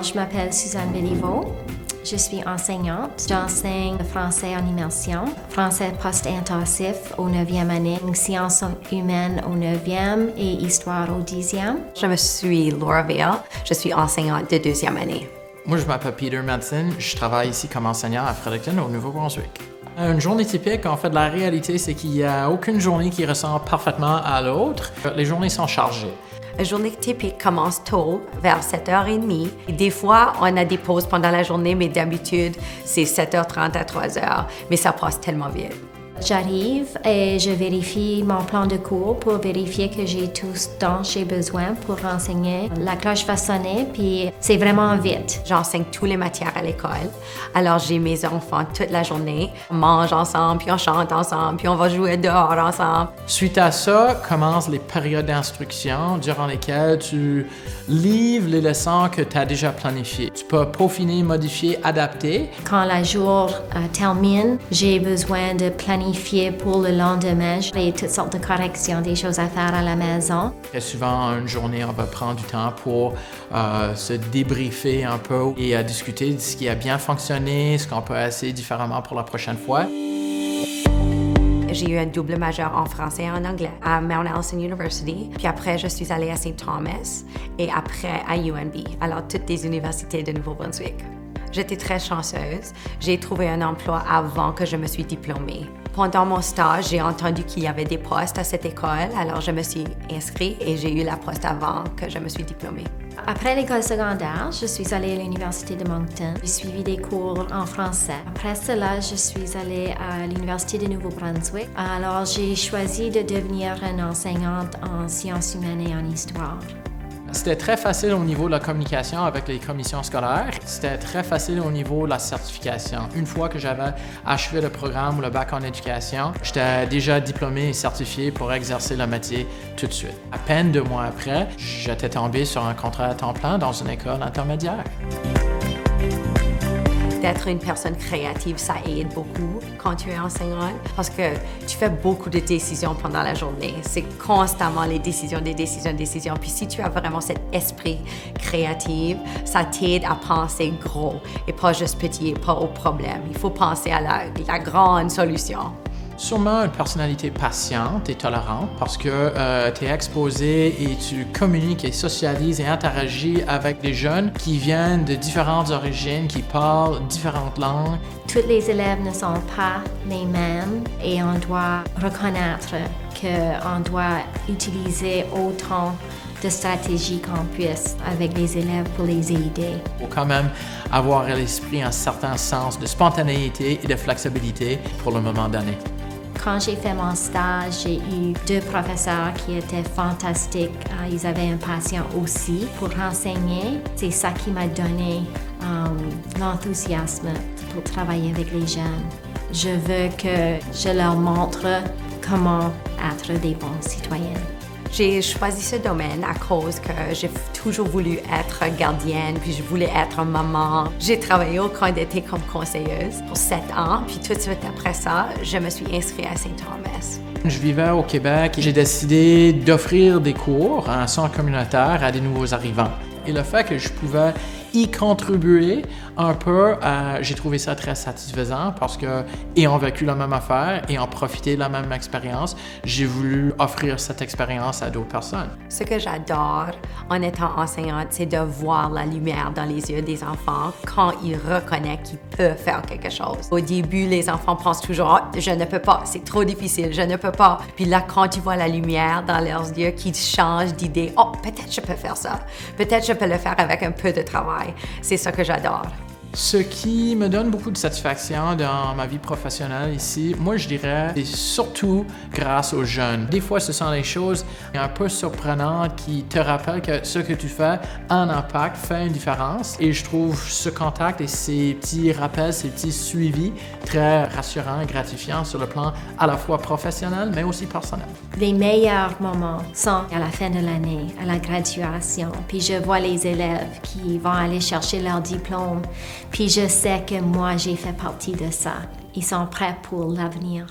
je m'appelle Suzanne Béliveau. Je suis enseignante. J'enseigne le français en immersion, français post-intensif au 9e année, sciences humaines au 9e et histoire au 10e. Je me suis Laura Vail. Je suis enseignante de 2e année. Moi, je m'appelle Peter Madsen. Je travaille ici comme enseignant à Fredericton, au Nouveau-Brunswick. Une journée typique, en fait, la réalité, c'est qu'il n'y a aucune journée qui ressemble parfaitement à l'autre. Les journées sont chargées. La journée typique commence tôt, vers 7h30. Des fois, on a des pauses pendant la journée, mais d'habitude, c'est 7h30 à 3h. Mais ça passe tellement vite. J'arrive et je vérifie mon plan de cours pour vérifier que j'ai tout ce dont j'ai besoin pour enseigner. La cloche va sonner, puis c'est vraiment vite. J'enseigne toutes les matières à l'école. Alors, j'ai mes enfants toute la journée. On mange ensemble, puis on chante ensemble, puis on va jouer dehors ensemble. Suite à ça, commencent les périodes d'instruction durant lesquelles tu livres les leçons que tu as déjà planifiées. Tu peux peaufiner, modifier, adapter. Quand la jour termine, j'ai besoin de planifier pour le lendemain. J'ai toutes sortes de corrections, des choses à faire à la maison. Très souvent, une journée, on va prendre du temps pour se débriefer un peu et discuter de ce qui a bien fonctionné, ce qu'on peut essayer différemment pour la prochaine fois. J'ai eu un double majeur en français et en anglais à Mount Allison University. Puis après, je suis allée à St. Thomas et après à UNB, alors toutes les universités de Nouveau-Brunswick. J'étais très chanceuse. J'ai trouvé un emploi avant que je me suis diplômée. Pendant mon stage, j'ai entendu qu'il y avait des postes à cette école, alors je me suis inscrite et j'ai eu la poste avant que je me suis diplômée. Après l'école secondaire, je suis allée à l'Université de Moncton. J'ai suivi des cours en français. Après cela, je suis allée à l'Université de Nouveau-Brunswick. Alors, j'ai choisi de devenir une enseignante en sciences humaines et en histoire. C'était très facile au niveau de la communication avec les commissions scolaires. C'était très facile au niveau de la certification. Une fois que j'avais achevé le programme ou le bac en éducation, j'étais déjà diplômé et certifié pour exercer le métier tout de suite. À peine 2 mois après, j'étais tombé sur un contrat à temps plein dans une école intermédiaire. D'être une personne créative, ça aide beaucoup quand tu es enseignante parce que tu fais beaucoup de décisions pendant la journée. C'est constamment les décisions, des décisions, des décisions. Puis si tu as vraiment cet esprit créatif, ça t'aide à penser gros et pas juste petit et pas au problème. Il faut penser à la grande solution. Sûrement une personnalité patiente et tolérante parce que tu es exposé et tu communiques et socialises et interagis avec des jeunes qui viennent de différentes origines, qui parlent différentes langues. Tous les élèves ne sont pas les mêmes et on doit reconnaître qu'on doit utiliser autant de stratégies qu'on puisse avec les élèves pour les aider. Il faut quand même avoir à l'esprit un certain sens de spontanéité et de flexibilité pour le moment donné. Quand j'ai fait mon stage, j'ai eu 2 professeurs qui étaient fantastiques. Ils avaient une passion aussi pour enseigner. C'est ça qui m'a donné l'enthousiasme pour travailler avec les jeunes. Je veux que je leur montre comment être des bons citoyens. J'ai choisi ce domaine à cause que j'ai toujours voulu être gardienne, puis je voulais être maman. J'ai travaillé au camp d'été comme conseilleuse pour 7 ans, puis tout de suite après ça, je me suis inscrite à St. Thomas. Je vivais au Québec et j'ai décidé d'offrir des cours à un centre communautaire à des nouveaux arrivants. Et le fait que je pouvais y contribuer un peu, j'ai trouvé ça très satisfaisant parce que, ayant vécu la même affaire et en profité de la même expérience, j'ai voulu offrir cette expérience à d'autres personnes. Ce que j'adore en étant enseignante, c'est de voir la lumière dans les yeux des enfants quand ils reconnaissent qu'ils peuvent faire quelque chose. Au début, les enfants pensent toujours « je ne peux pas, c'est trop difficile, je ne peux pas ». Puis là, quand tu vois la lumière dans leurs yeux, qu'ils changent d'idée « oh, peut-être je peux faire ça, peut-être je peux le faire avec un peu de travail ». C'est ça que j'adore. Ce qui me donne beaucoup de satisfaction dans ma vie professionnelle ici, moi je dirais, c'est surtout grâce aux jeunes. Des fois, ce sont des choses un peu surprenantes qui te rappellent que ce que tu fais a un impact, fait une différence. Et je trouve ce contact et ces petits rappels, ces petits suivis très rassurants et gratifiants sur le plan à la fois professionnel, mais aussi personnel. Les meilleurs moments sont à la fin de l'année, à la graduation. Puis je vois les élèves qui vont aller chercher leur diplôme. Puis je sais que moi, j'ai fait partie de ça. Ils sont prêts pour l'avenir.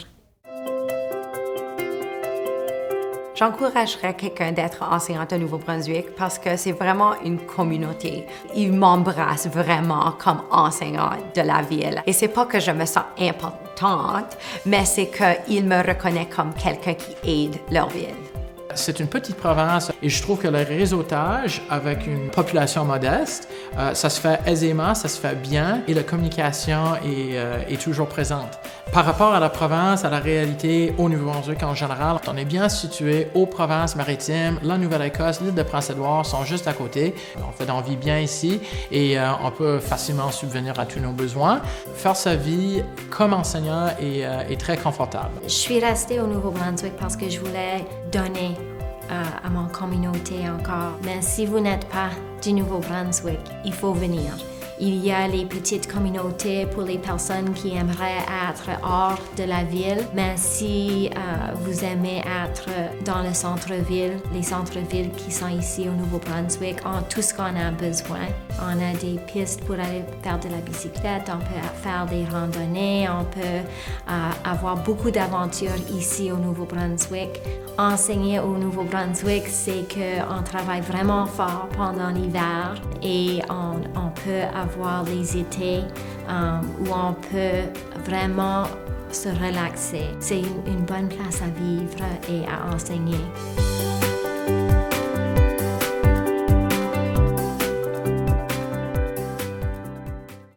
J'encouragerais quelqu'un d'être enseignante au Nouveau-Brunswick parce que c'est vraiment une communauté. Ils m'embrassent vraiment comme enseignante de la ville. Et c'est pas que je me sens importante, mais c'est qu'ils me reconnaissent comme quelqu'un qui aide leur ville. C'est une petite province et je trouve que le réseautage avec une population modeste, ça se fait aisément, ça se fait bien et la communication est toujours présente. Par rapport à la province, à la réalité au Nouveau-Brunswick en général, on est bien situé aux provinces maritimes. La Nouvelle-Écosse, l'île de Prince-Édouard sont juste à côté. On fait d'en vie bien ici et on peut facilement subvenir à tous nos besoins. Faire sa vie comme enseignant est très confortable. Je suis restée au Nouveau-Brunswick parce que je voulais donner à mon communauté encore. Mais si vous n'êtes pas du Nouveau-Brunswick, il faut venir. Il y a les petites communautés pour les personnes qui aimeraient être hors de la ville, mais si vous aimez être dans le centre-ville, les centres-villes qui sont ici au Nouveau-Brunswick ont tout ce qu'on a besoin. On a des pistes pour aller faire de la bicyclette, on peut faire des randonnées, on peut avoir beaucoup d'aventures ici au Nouveau-Brunswick. Enseigner au Nouveau-Brunswick, c'est qu'on travaille vraiment fort pendant l'hiver et on peut avoir les étés où on peut vraiment se relaxer. C'est une bonne place à vivre et à enseigner.